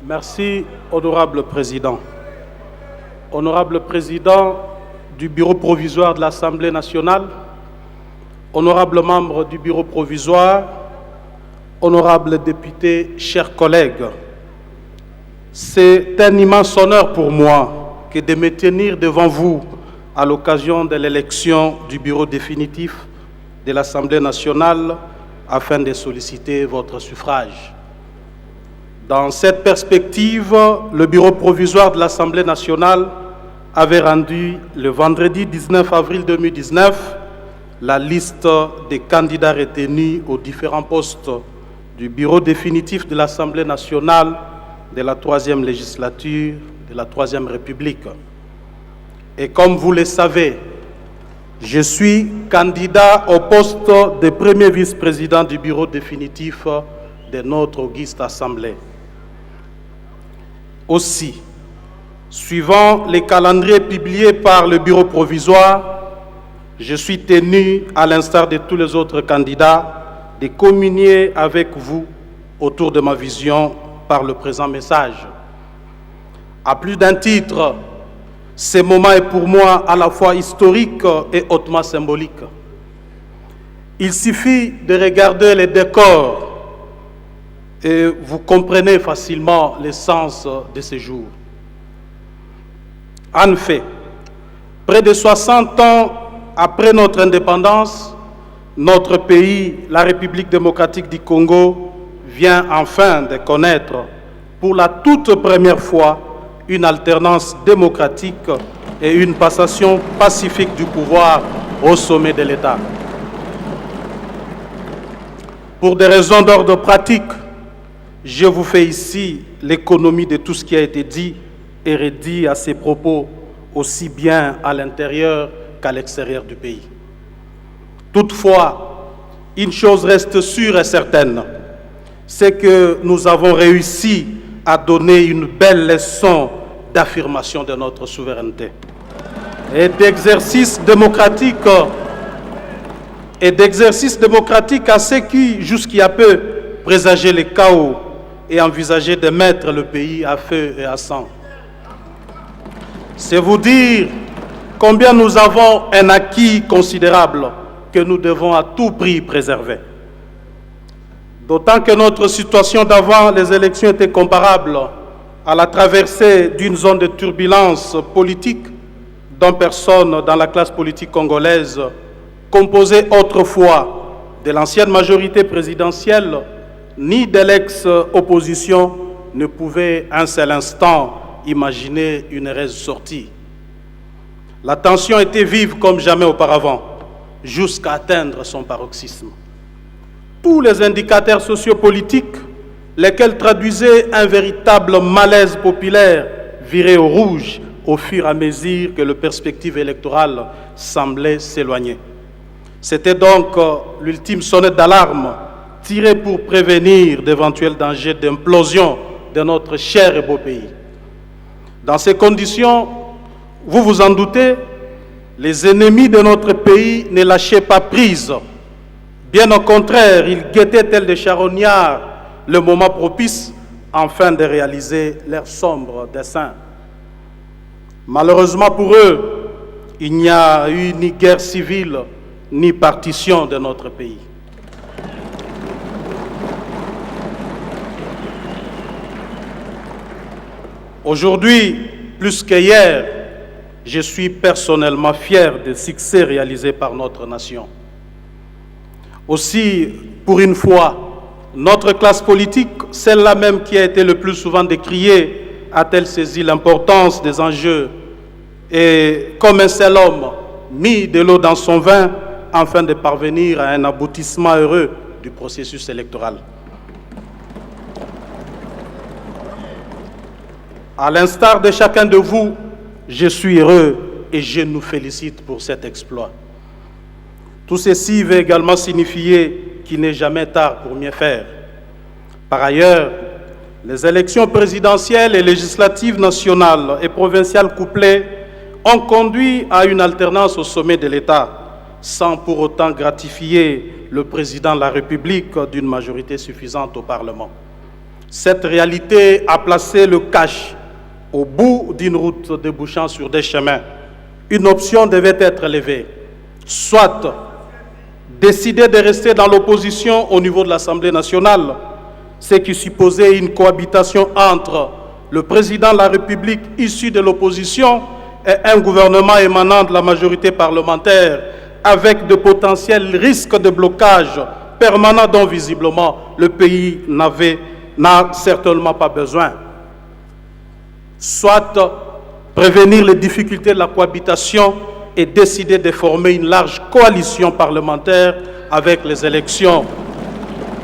Merci, honorable président. Honorable président du bureau provisoire de l'Assemblée nationale, honorable membre du bureau provisoire, honorables députés, chers collègues, c'est un immense honneur pour moi que de me tenir devant vous à l'occasion de l'élection du bureau définitif de l'Assemblée nationale afin de solliciter votre suffrage. Dans cette perspective, le bureau provisoire de l'Assemblée nationale avait rendu le vendredi 19 avril 2019 la liste des candidats retenus aux différents postes du bureau définitif de l'Assemblée nationale de la 3e législature de la 3e République. Et comme vous le savez, je suis candidat au poste de premier vice-président du bureau définitif de notre auguste Assemblée. Aussi, suivant les calendriers publiés par le bureau provisoire, je suis tenu, à l'instar de tous les autres candidats, de communier avec vous autour de ma vision par le présent message. À plus d'un titre, ce moment est pour moi à la fois historique et hautement symbolique. Il suffit de regarder les décors et vous comprenez facilement le sens de ce jour. En effet, près de 60 ans après notre indépendance, notre pays, la République démocratique du Congo, vient enfin de connaître pour la toute première fois une alternance démocratique et une passation pacifique du pouvoir au sommet de l'État. Pour des raisons d'ordre pratique, je vous fais ici l'économie de tout ce qui a été dit et redit à ces propos, aussi bien à l'intérieur qu'à l'extérieur du pays. Toutefois, une chose reste sûre et certaine, c'est que nous avons réussi à donner une belle leçon d'affirmation de notre souveraineté et d'exercice démocratique à ceux qui, jusqu'à peu, présageaient le chaos et envisageaient de mettre le pays à feu et à sang. C'est vous dire combien nous avons un acquis considérable que nous devons à tout prix préserver. D'autant que notre situation d'avant les élections était comparable à la traversée d'une zone de turbulence politique dont personne dans la classe politique congolaise, composée autrefois de l'ancienne majorité présidentielle, ni de l'ex-opposition, ne pouvait un seul instant imaginer une heureuse sortie. La tension était vive comme jamais auparavant, jusqu'à atteindre son paroxysme. Tous les indicateurs sociopolitiques, lesquels traduisaient un véritable malaise populaire, viraient au rouge au fur et à mesure que les perspectives électorales semblaient s'éloigner. C'était donc l'ultime sonnette d'alarme tirée pour prévenir d'éventuels dangers d'implosion de notre cher et beau pays. Dans ces conditions, vous vous en doutez, les ennemis de notre pays ne lâchaient pas prise. Bien au contraire, ils guettaient tels des charognards le moment propice afin de réaliser leurs sombres desseins. Malheureusement pour eux, il n'y a eu ni guerre civile, ni partition de notre pays. Aujourd'hui, plus qu'hier, je suis personnellement fier des succès réalisés par notre nation. Aussi, pour une fois, notre classe politique, celle-là même qui a été le plus souvent décriée, a-t-elle saisi l'importance des enjeux et, comme un seul homme, mis de l'eau dans son vin afin de parvenir à un aboutissement heureux du processus électoral. À l'instar de chacun de vous, je suis heureux et je nous félicite pour cet exploit. Tout ceci veut également signifier qu'il n'est jamais tard pour mieux faire. Par ailleurs, les élections présidentielles et législatives nationales et provinciales couplées ont conduit à une alternance au sommet de l'État, sans pour autant gratifier le président de la République d'une majorité suffisante au Parlement. Cette réalité a placé le cash au bout d'une route débouchant sur des chemins. Une option devait être levée, soit décider de rester dans l'opposition au niveau de l'Assemblée nationale, ce qui supposait une cohabitation entre le président de la République issu de l'opposition et un gouvernement émanant de la majorité parlementaire avec de potentiels risques de blocage permanent dont visiblement le pays n'a certainement pas besoin. Soit prévenir les difficultés de la cohabitation et décider de former une large coalition parlementaire avec les élections,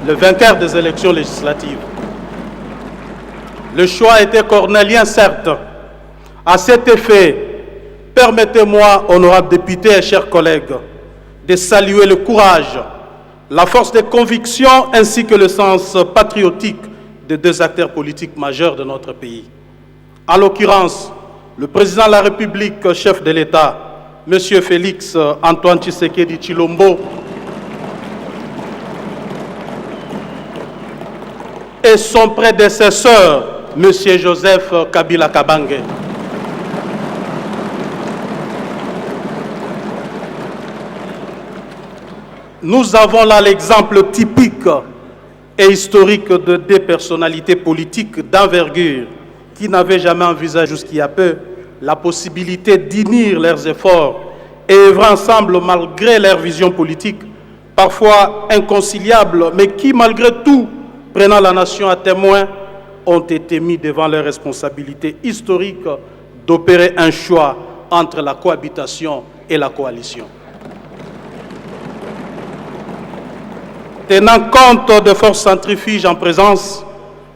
le vainqueur des élections législatives. Le choix était cornélien, certes. À cet effet, permettez-moi, honorables députés et chers collègues, de saluer le courage, la force de conviction ainsi que le sens patriotique de deux acteurs politiques majeurs de notre pays. En l'occurrence, le président de la République, chef de l'État, M. Félix Antoine Tshisekedi Tshilombo, et son prédécesseur, M. Joseph Kabila Kabange. Nous avons là l'exemple typique et historique de deux personnalités politiques d'envergure qui n'avaient jamais envisagé jusqu'il y a peu la possibilité d'unir leurs efforts et œuvrer ensemble malgré leur vision politique, parfois inconciliable, mais qui, malgré tout, prenant la nation à témoin, ont été mis devant leur responsabilité historique d'opérer un choix entre la cohabitation et la coalition. Tenant compte de forces centrifuges en présence,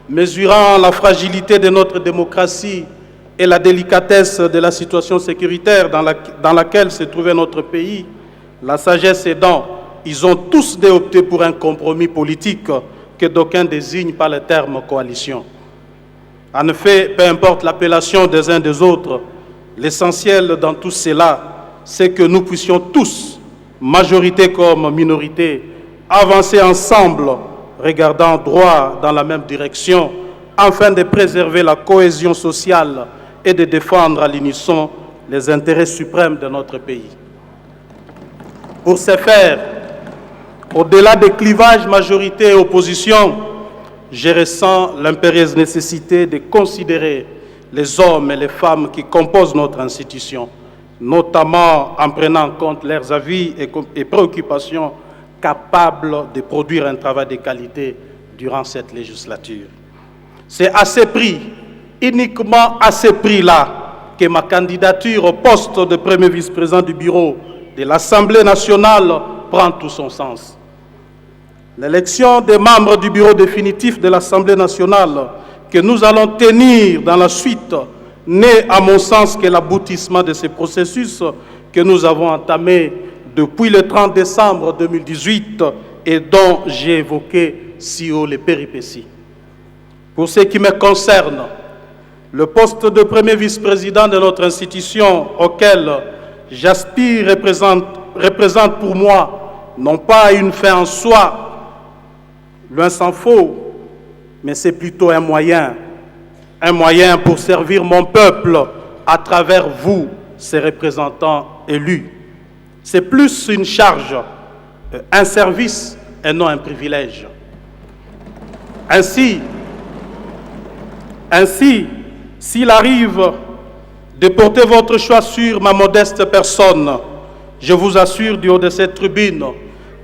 mesurant la fragilité de notre démocratie et la délicatesse de la situation sécuritaire dans laquelle se trouvait notre pays, la sagesse aidant, ils ont tous opté pour un compromis politique que d'aucuns désignent par le terme coalition. En effet, peu importe l'appellation des uns des autres, l'essentiel dans tout cela, c'est que nous puissions tous, majorité comme minorité, avancer ensemble, regardant droit dans la même direction, afin de préserver la cohésion sociale et de défendre à l'unisson les intérêts suprêmes de notre pays. Pour ce faire, au-delà des clivages majorité et opposition, je ressens l'impérieuse nécessité de considérer les hommes et les femmes qui composent notre institution, notamment en prenant en compte leurs avis et préoccupations capables de produire un travail de qualité durant cette législature. C'est à ce prix, uniquement à ce prix-là, que ma candidature au poste de premier vice-président du bureau de l'Assemblée nationale prend tout son sens. L'élection des membres du bureau définitif de l'Assemblée nationale que nous allons tenir dans la suite n'est, à mon sens, que l'aboutissement de ce processus que nous avons entamé depuis le 30 décembre 2018 et dont j'ai évoqué si haut les péripéties. Pour ce qui me concerne, le poste de premier vice-président de notre institution auquel j'aspire représente pour moi non pas une fin en soi, loin s'en faut, mais c'est plutôt un moyen pour servir mon peuple à travers vous, ses représentants élus. C'est plus une charge, un service et non un privilège. Ainsi, s'il arrive de porter votre choix sur ma modeste personne, je vous assure du haut de cette tribune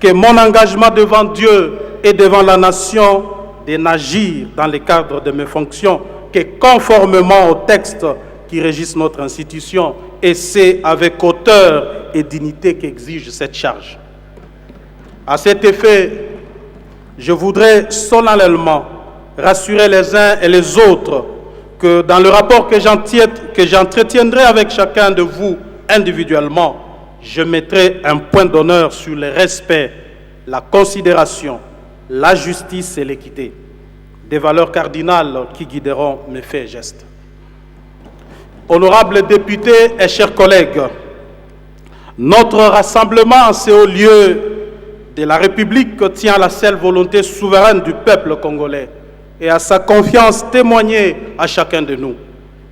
que mon engagement devant Dieu et devant la nation de n'agir dans le cadre de mes fonctions que conformément aux textes qui régissent notre institution, et c'est avec hauteur et dignité qu'exige cette charge. À cet effet, je voudrais solennellement rassurer les uns et les autres que dans le rapport que j'entretiendrai avec chacun de vous individuellement, je mettrai un point d'honneur sur le respect, la considération, la justice et l'équité, des valeurs cardinales qui guideront mes faits et gestes. Honorables députés et chers collègues, notre rassemblement en ce haut lieu de la République tient à la seule volonté souveraine du peuple congolais et à sa confiance témoignée à chacun de nous.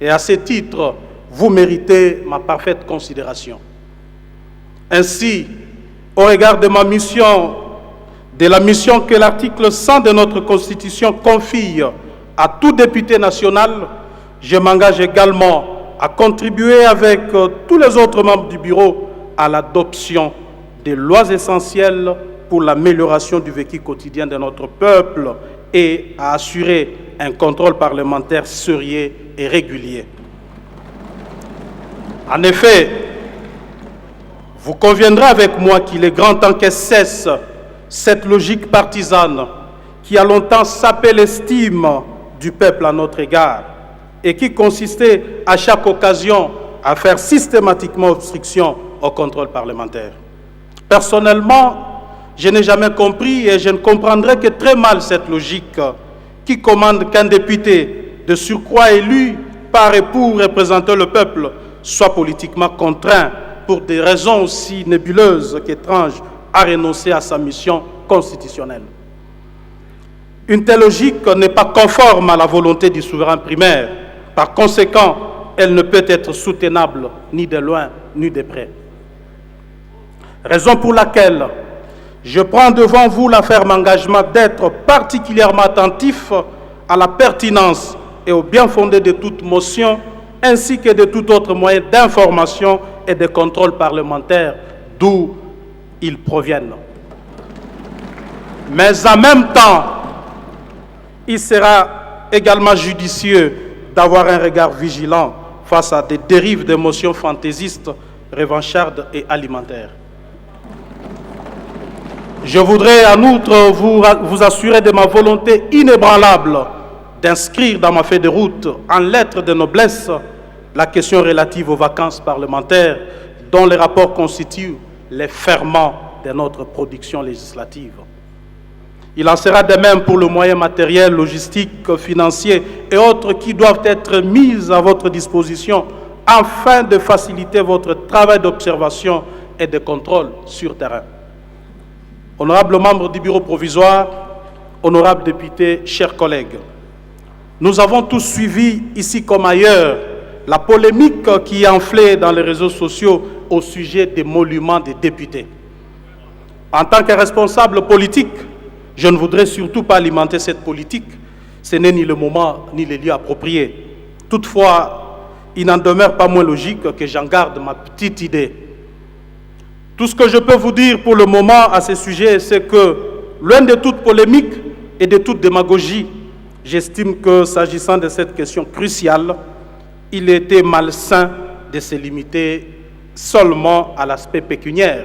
Et à ce titre, vous méritez ma parfaite considération. Ainsi, au regard de ma mission, de la mission que l'article 100 de notre Constitution confie à tout député national, je m'engage également à contribuer avec tous les autres membres du bureau à l'adoption des lois essentielles pour l'amélioration du vécu quotidien de notre peuple et à assurer un contrôle parlementaire sérieux et régulier. En effet, vous conviendrez avec moi qu'il est grand temps que cesse cette logique partisane qui a longtemps sapé l'estime du peuple à notre égard et qui consistait à chaque occasion à faire systématiquement obstruction au contrôle parlementaire. Personnellement, je n'ai jamais compris et je ne comprendrai que très mal cette logique qui commande qu'un député de surcroît élu par et pour représenter le peuple soit politiquement contraint pour des raisons aussi nébuleuses qu'étranges à renoncer à sa mission constitutionnelle. Une telle logique n'est pas conforme à la volonté du souverain primaire. Par conséquent, elle ne peut être soutenable ni de loin ni de près. Raison pour laquelle je prends devant vous la ferme engagement d'être particulièrement attentif à la pertinence et au bien fondé de toute motion, ainsi que de tout autre moyen d'information et de contrôle parlementaire d'où ils proviennent. Mais en même temps, il sera également judicieux d'avoir un regard vigilant face à des dérives d'émotions fantaisistes, revanchardes et alimentaires. Je voudrais en outre vous assurer de ma volonté inébranlable d'inscrire dans ma feuille de route, en lettres de noblesse, la question relative aux vacances parlementaires, dont les rapports constituent les ferments de notre production législative. Il en sera de même pour le moyen matériel, logistique, financier et autres qui doivent être mis à votre disposition afin de faciliter votre travail d'observation et de contrôle sur terrain. Honorables membres du bureau provisoire, honorables députés, chers collègues, nous avons tous suivi, ici comme ailleurs, la polémique qui a enflé dans les réseaux sociaux au sujet des monuments des députés. En tant que responsable politique, je ne voudrais surtout pas alimenter cette politique. Ce n'est ni le moment ni le lieu approprié. Toutefois, il n'en demeure pas moins logique que j'en garde ma petite idée. Tout ce que je peux vous dire pour le moment à ce sujet, c'est que, loin de toute polémique et de toute démagogie, j'estime que, s'agissant de cette question cruciale, il était malsain de se limiter seulement à l'aspect pécuniaire.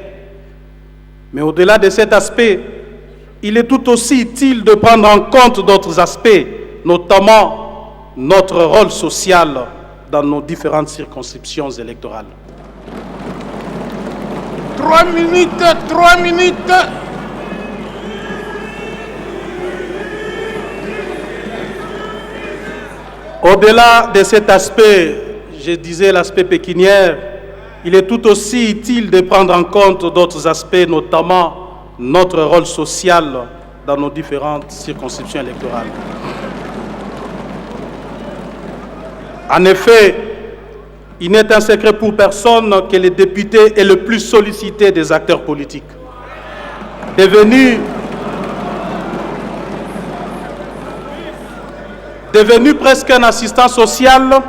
Mais au-delà de cet aspect, il est tout aussi utile de prendre en compte d'autres aspects, notamment notre rôle social dans nos différentes circonscriptions électorales. 3 minutes. Au-delà de cet aspect, je disais l'aspect pécuniaire, il est tout aussi utile de prendre en compte d'autres aspects, notamment notre rôle social dans nos différentes circonscriptions électorales. En effet, il n'est un secret pour personne que le député est le plus sollicité des acteurs politiques. Devenu presque un assistant social,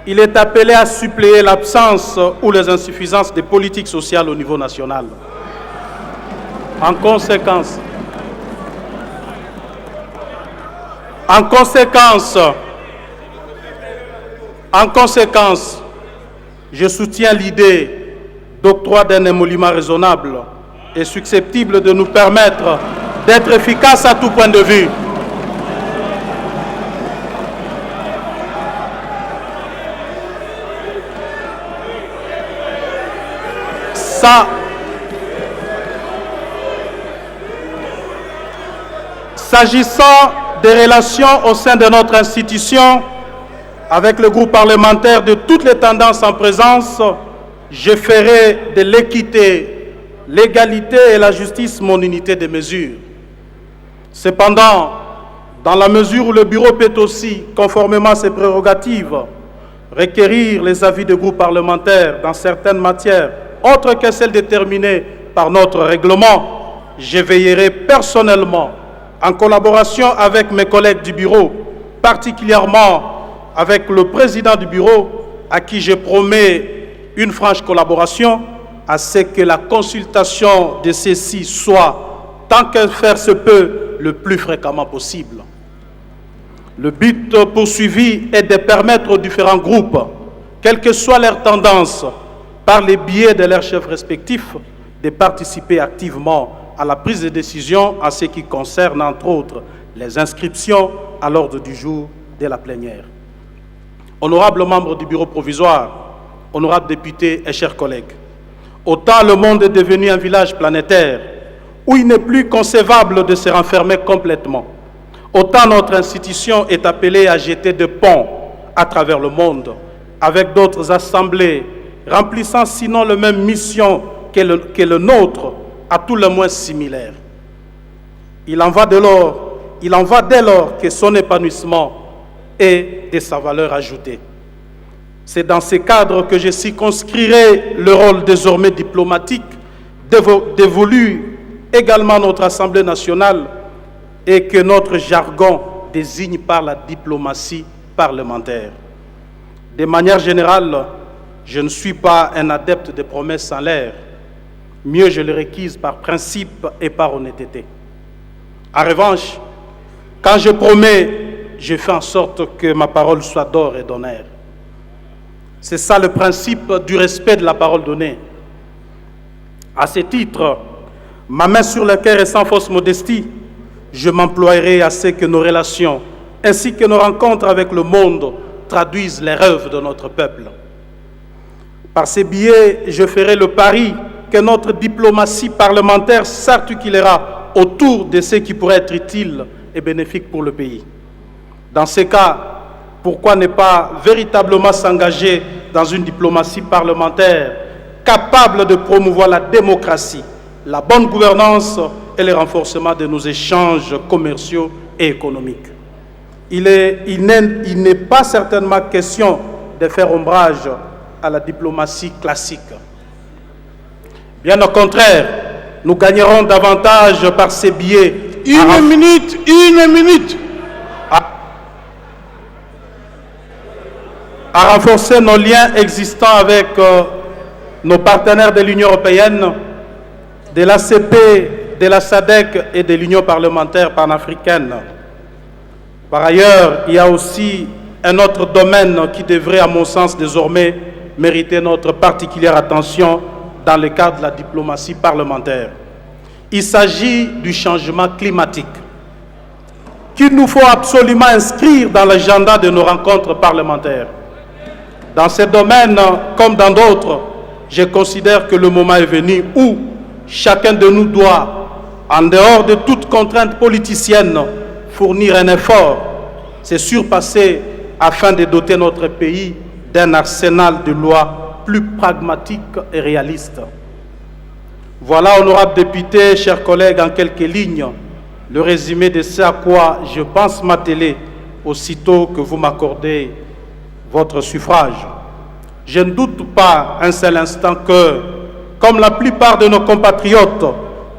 il est appelé à suppléer l'absence ou les insuffisances des politiques sociales au niveau national. En conséquence, je soutiens l'idée d'octroi d'un émolument raisonnable et susceptible de nous permettre d'être efficaces à tout point de vue. S'agissant des relations au sein de notre institution, avec le groupe parlementaire de toutes les tendances en présence, je ferai de l'équité, l'égalité et la justice mon unité de mesure. Cependant, dans la mesure où le bureau peut aussi, conformément à ses prérogatives, requérir les avis de groupes parlementaires dans certaines matières, autres que celles déterminées par notre règlement, je veillerai personnellement, en collaboration avec mes collègues du bureau, particulièrement avec le président du bureau, à qui je promets une franche collaboration, à ce que la consultation de ceux-ci soit, tant que faire se peut, le plus fréquemment possible. Le but poursuivi est de permettre aux différents groupes, quelle que soit leur tendance, par les biais de leurs chefs respectifs, de participer activement à la prise de décision en ce qui concerne, entre autres, les inscriptions à l'ordre du jour de la plénière. Honorables membres du bureau provisoire, honorables députés et chers collègues, autant le monde est devenu un village planétaire où il n'est plus concevable de se renfermer complètement, autant notre institution est appelée à jeter des ponts à travers le monde avec d'autres assemblées remplissant sinon la même mission que le nôtre, à tout le moins similaire. Il en va dès lors que son épanouissement est de sa valeur ajoutée. C'est dans ce cadre que je circonscrirai le rôle désormais diplomatique dévolu également à notre Assemblée nationale et que notre jargon désigne par la diplomatie parlementaire. De manière générale, je ne suis pas un adepte des promesses en l'air. Mieux, je les requise par principe et par honnêteté. En revanche, quand je promets, je fais en sorte que ma parole soit d'or et d'honneur. C'est ça le principe du respect de la parole donnée. À ce titre, ma main sur le cœur et sans fausse modestie, je m'emploierai à ce que nos relations, ainsi que nos rencontres avec le monde, traduisent les rêves de notre peuple. Par ces biais, je ferai le pari que notre diplomatie parlementaire s'articulera autour de ce qui pourrait être utile et bénéfique pour le pays. Dans ces cas, pourquoi ne pas véritablement s'engager dans une diplomatie parlementaire capable de promouvoir la démocratie, la bonne gouvernance et le renforcement de nos échanges commerciaux et économiques. Il n'est pas certainement question de faire ombrage à la diplomatie classique. Bien au contraire, nous gagnerons davantage par ces biais. Une minute. À renforcer nos liens existants avec nos partenaires de l'Union européenne, de l'ACP, de la SADC et de l'Union parlementaire panafricaine. Par ailleurs, il y a aussi un autre domaine qui devrait, à mon sens, désormais mériter notre particulière attention dans le cadre de la diplomatie parlementaire. Il s'agit du changement climatique qu'il nous faut absolument inscrire dans l'agenda de nos rencontres parlementaires. Dans ce domaine, comme dans d'autres, je considère que le moment est venu où chacun de nous doit, en dehors de toute contrainte politicienne, fournir un effort, se surpasser afin de doter notre pays d'un arsenal de lois plus pragmatique et réaliste. Voilà, honorables députés, chers collègues, en quelques lignes, le résumé de ce à quoi je pense m'atteler aussitôt que vous m'accordez votre suffrage. Je ne doute pas un seul instant que, comme la plupart de nos compatriotes,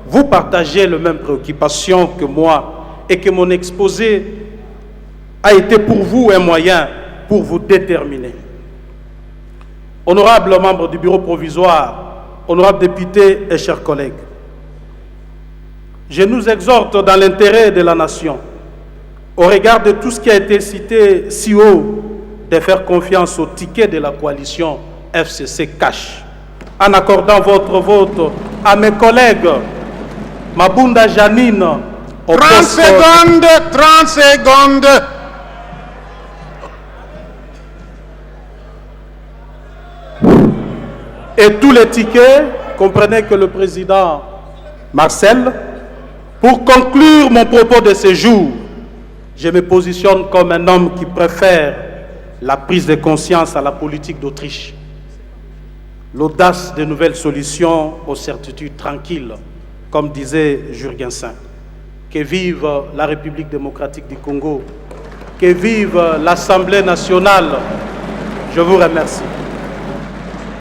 vous partagez les mêmes préoccupations que moi et que mon exposé a été pour vous un moyen pour vous déterminer. Honorables membres du bureau provisoire, honorables députés et chers collègues, je nous exhorte dans l'intérêt de la nation, au regard de tout ce qui a été cité si haut, de faire confiance au ticket de la coalition FCC Cash, en accordant votre vote à mes collègues Mabunda Janine au 30 secondes. Et tous les tickets, comprenez que le président Marcel, pour conclure mon propos de ce jour, je me positionne comme un homme qui préfère la prise de conscience à la politique d'Autriche, l'audace de nouvelles solutions aux certitudes tranquilles, comme disait Jürgensen. Que vive la République démocratique du Congo. Que vive l'Assemblée nationale. Je vous remercie.